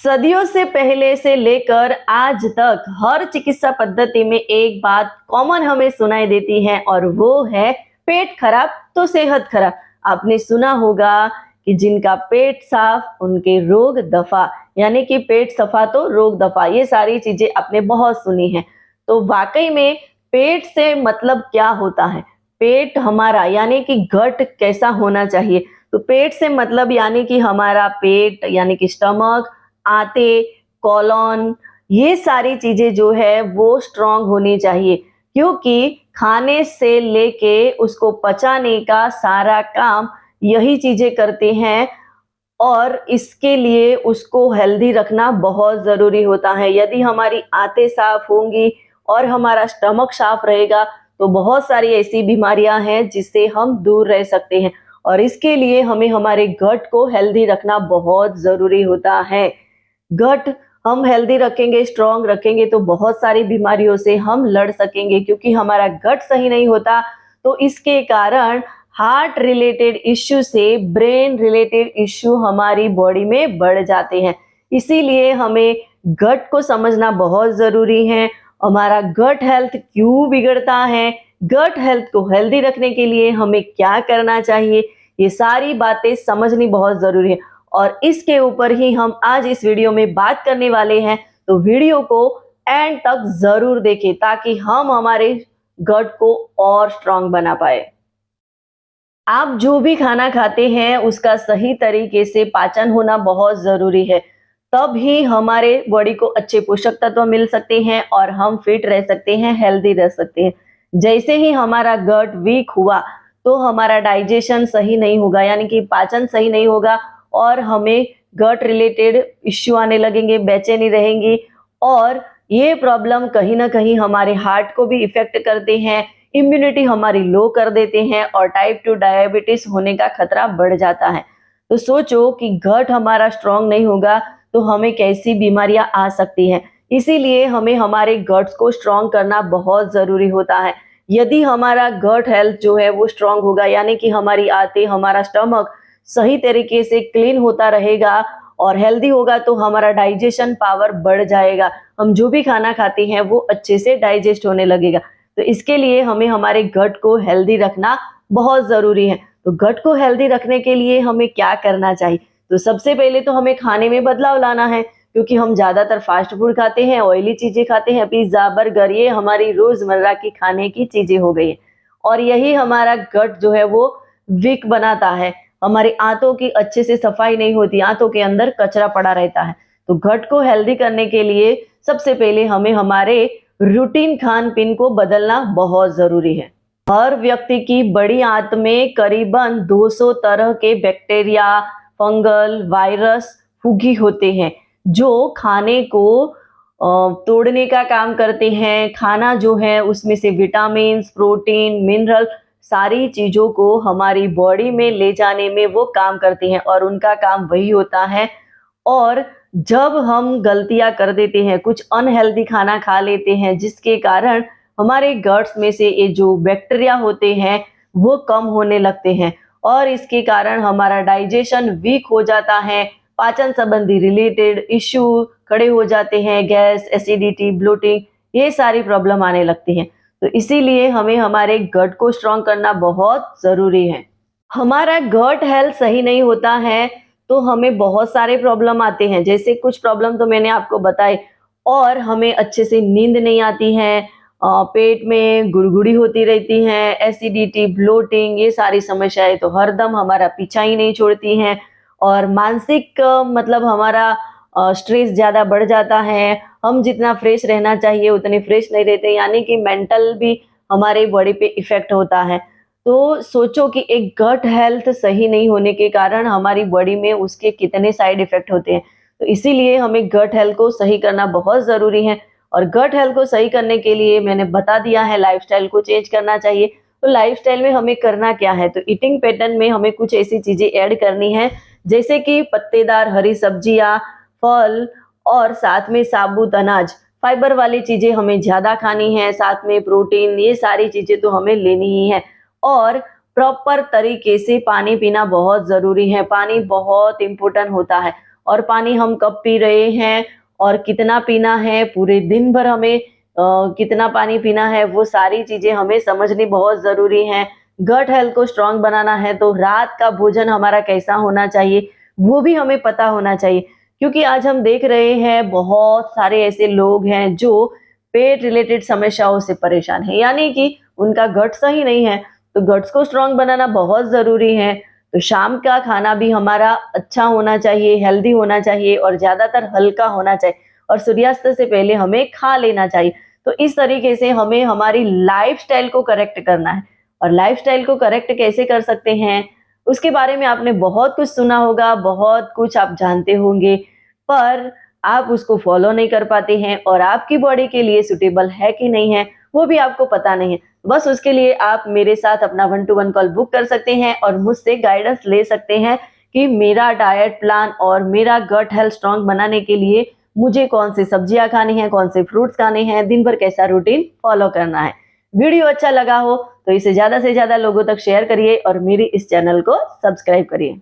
सदियों से पहले से लेकर आज तक हर चिकित्सा पद्धति में एक बात कॉमन हमें सुनाई देती है और वो है पेट खराब तो सेहत खराब। आपने सुना होगा कि जिनका पेट साफ उनके रोग दफा, यानी कि पेट सफा तो रोग दफा। ये सारी चीजें आपने बहुत सुनी है। तो वाकई में पेट से मतलब क्या होता है, पेट हमारा यानी कि गट कैसा होना चाहिए। तो पेट से मतलब यानी कि हमारा पेट यानी कि स्टमक, आते, कॉलोन, ये सारी चीजें जो है वो स्ट्रांग होनी चाहिए, क्योंकि खाने से लेके उसको पचाने का सारा काम यही चीजें करते हैं और इसके लिए उसको हेल्दी रखना बहुत ज़रूरी होता है। यदि हमारी आंतें साफ होंगी और हमारा स्टमक साफ रहेगा तो बहुत सारी ऐसी बीमारियां हैं जिससे हम दूर रह सकते हैं और इसके लिए हमें हमारे गट को हेल्दी रखना बहुत ज़रूरी होता है। गट हम हेल्दी रखेंगे, स्ट्रांग रखेंगे तो बहुत सारी बीमारियों से हम लड़ सकेंगे, क्योंकि हमारा गट सही नहीं होता तो इसके कारण हार्ट रिलेटेड इश्यू से ब्रेन रिलेटेड इश्यू हमारी बॉडी में बढ़ जाते हैं। इसीलिए हमें गट को समझना बहुत ज़रूरी है। हमारा गट हेल्थ क्यों बिगड़ता है, गट हेल्थ को हेल्दी रखने के लिए हमें क्या करना चाहिए, ये सारी बातें समझनी बहुत ज़रूरी है और इसके ऊपर ही हम आज इस वीडियो में बात करने वाले हैं। तो वीडियो को एंड तक ज़रूर देखें ताकि हम हमारे गट को और स्ट्रांग बना पाए। आप जो भी खाना खाते हैं उसका सही तरीके से पाचन होना बहुत ज़रूरी है, तब ही हमारे बॉडी को अच्छे पोषक तत्व मिल सकते हैं और हम फिट रह सकते हैं, हेल्दी रह सकते हैं। जैसे ही हमारा गट वीक हुआ तो हमारा डाइजेशन सही नहीं होगा, यानी कि पाचन सही नहीं होगा और हमें गट रिलेटेड इश्यू आने लगेंगे, बेचैनी रहेंगी और ये प्रॉब्लम कहीं ना कहीं हमारे हार्ट को भी इफेक्ट करते हैं, इम्यूनिटी हमारी लो कर देते हैं और टाइप 2 डायबिटीज होने का खतरा बढ़ जाता है। तो सोचो कि गट हमारा स्ट्रांग नहीं होगा तो हमें कैसी बीमारियां आ सकती हैं। इसीलिए हमें हमारे गट्स को स्ट्रांग करना बहुत ज़रूरी होता है। यदि हमारा गट हेल्थ जो है वो स्ट्रांग होगा, यानी कि हमारी आंतें, हमारा स्टमक सही तरीके से क्लीन होता रहेगा और हेल्दी होगा तो हमारा डाइजेशन पावर बढ़ जाएगा। हम जो भी खाना खाते हैं वो अच्छे से डाइजेस्ट होने लगेगा। तो इसके लिए हमें हमारे गट को हेल्दी रखना बहुत ज़रूरी है। तो गट को हेल्दी रखने के लिए हमें क्या करना चाहिए? तो सबसे पहले तो हमें खाने में बदलाव लाना है, क्योंकि हम ज़्यादातर फास्ट फूड खाते हैं, ऑयली चीज़ें खाते हैं, पिज़्ज़ा, बर्गर, ये हमारी रोज़मर्रा की खाने की चीज़ें हो गई हैं और यही हमारा गट जो है वो वीक बनाता है। हमारी आंतों की अच्छे से सफाई नहीं होती, आंतों के अंदर कचरा पड़ा रहता है। तो गट को हेल्दी करने के लिए सबसे पहले हमें हमारे रूटीन खान पीन को बदलना बहुत ज़रूरी है। हर व्यक्ति की बड़ी आंत में करीबन 200 तरह के बैक्टीरिया, फंगल, वायरस, फुगी होते हैं जो खाने को तोड़ने का काम करते हैं। खाना जो है उसमें से विटामिन, प्रोटीन, मिनरल सारी चीज़ों को हमारी बॉडी में ले जाने में वो काम करते हैं और उनका काम वही होता है। और जब हम गलतियां कर देते हैं, कुछ अनहेल्दी खाना खा लेते हैं जिसके कारण हमारे गट्स में से ये जो बैक्टीरिया होते हैं वो कम होने लगते हैं और इसके कारण हमारा डाइजेशन वीक हो जाता है, पाचन संबंधी रिलेटेड इश्यू खड़े हो जाते हैं, गैस, एसिडिटी, ब्लोटिंग, ये सारी प्रॉब्लम आने लगती हैं। तो इसीलिए हमें हमारे गट को स्ट्रांग करना बहुत ज़रूरी है। हमारा गट हेल्थ सही नहीं होता है तो हमें बहुत सारे प्रॉब्लम आते हैं, जैसे कुछ प्रॉब्लम तो मैंने आपको बताई। और हमें अच्छे से नींद नहीं आती है, पेट में गुड़गुड़ी होती रहती है, एसिडिटी, ब्लोटिंग, ये सारी समस्याएं तो हरदम हमारा पीछा ही नहीं छोड़ती हैं और मानसिक मतलब हमारा स्ट्रेस ज़्यादा बढ़ जाता है। हम जितना फ्रेश रहना चाहिए उतने फ्रेश नहीं रहते, यानी कि मेंटल भी हमारे बॉडी पे इफ़ेक्ट होता है। तो सोचो कि एक गट हेल्थ सही नहीं होने के कारण हमारी बॉडी में उसके कितने साइड इफ़ेक्ट होते हैं। तो इसीलिए हमें गट हेल्थ को सही करना बहुत ज़रूरी है और गट हेल्थ को सही करने के लिए मैंने बता दिया है, लाइफ़स्टाइल को चेंज करना चाहिए। तो लाइफ़स्टाइल में हमें करना क्या है? तो ईटिंग पैटर्न में हमें कुछ ऐसी चीज़ें ऐड करनी है, जैसे कि पत्तेदार हरी सब्जियाँ, फल और साथ में साबुत अनाज, फाइबर वाली चीज़ें हमें ज़्यादा खानी है, साथ में प्रोटीन, ये सारी चीज़ें तो हमें लेनी ही है। और प्रॉपर तरीके से पानी पीना बहुत ज़रूरी है, पानी बहुत इम्पोर्टेंट होता है और पानी हम कब पी रहे हैं और कितना पीना है, पूरे दिन भर हमें कितना पानी पीना है, वो सारी चीज़ें हमें समझनी बहुत ज़रूरी है। गट हेल्थ को स्ट्रॉन्ग बनाना है तो रात का भोजन हमारा कैसा होना चाहिए, वो भी हमें पता होना चाहिए। क्योंकि आज हम देख रहे हैं बहुत सारे ऐसे लोग हैं जो पेट रिलेटेड समस्याओं से परेशान हैं, यानी कि उनका गट सही नहीं है, तो गट्स को स्ट्रॉन्ग बनाना बहुत ज़रूरी है। तो शाम का खाना भी हमारा अच्छा होना चाहिए, हेल्दी होना चाहिए और ज़्यादातर हल्का होना चाहिए और सूर्यास्त से पहले हमें खा लेना चाहिए। तो इस तरीके से हमें हमारी लाइफ़स्टाइल को करेक्ट करना है और लाइफ़स्टाइल को करेक्ट कैसे कर सकते हैं, उसके बारे में आपने बहुत कुछ सुना होगा, बहुत कुछ आप जानते होंगे, पर आप उसको फ़ॉलो नहीं कर पाते हैं और आपकी बॉडी के लिए सूटेबल है कि नहीं है, वो भी आपको पता नहीं है। बस उसके लिए आप मेरे साथ अपना 1 टू 1 कॉल बुक कर सकते हैं और मुझसे गाइडेंस ले सकते हैं कि मेरा डाइट प्लान और मेरा गट हेल्थ स्ट्रॉन्ग बनाने के लिए मुझे कौन सी सब्जियां खानी है, कौन से फ्रूट्स खाने हैं, दिन भर कैसा रूटीन फॉलो करना है। वीडियो अच्छा लगा हो तो इसे ज़्यादा से ज़्यादा लोगों तक शेयर करिए और मेरी इस चैनल को सब्सक्राइब करिए।